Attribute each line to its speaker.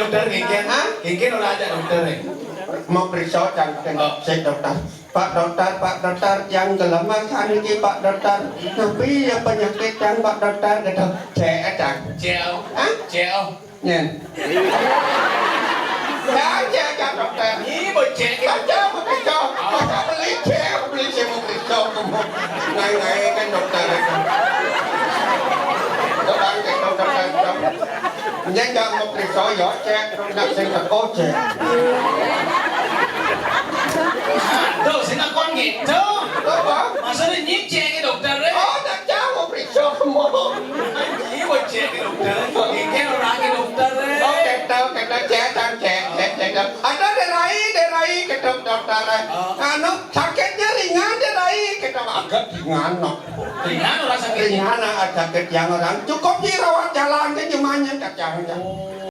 Speaker 1: dokter genggen. Genggen ora ada dokter.
Speaker 2: Mau periksa jantung cek dokter. Pak dokter yang kelemahan ini Pak dokter. Tapi ya penyakit yang Pak dokter gitu. Cek aja.
Speaker 1: Ceo. Ceo.
Speaker 2: Nyen. Cek dokter.
Speaker 1: Ini mau cek.
Speaker 2: Baca mau periksa. Baca beli cek mau periksa. Ngai kan dokter. Dokter. Nyen nggak mau periksa ya cek. Nggak sih oh cek.
Speaker 1: Tuh, sini kon gitu.
Speaker 2: Apa?
Speaker 1: Maksudnya ini cek dokter.
Speaker 2: Oh, tak jauh periksa semua.
Speaker 1: Ini mau cek dokter. Genggen ora ke dokter.
Speaker 2: Oh, kita cek. Ada derai kita dokter. Anu sakitnya ringan derai kita agak ringan no.
Speaker 1: Ringan ora sakit.
Speaker 2: Ringan ada sakit yang orang cukup dirawat jalan ke jemanya kacangnya.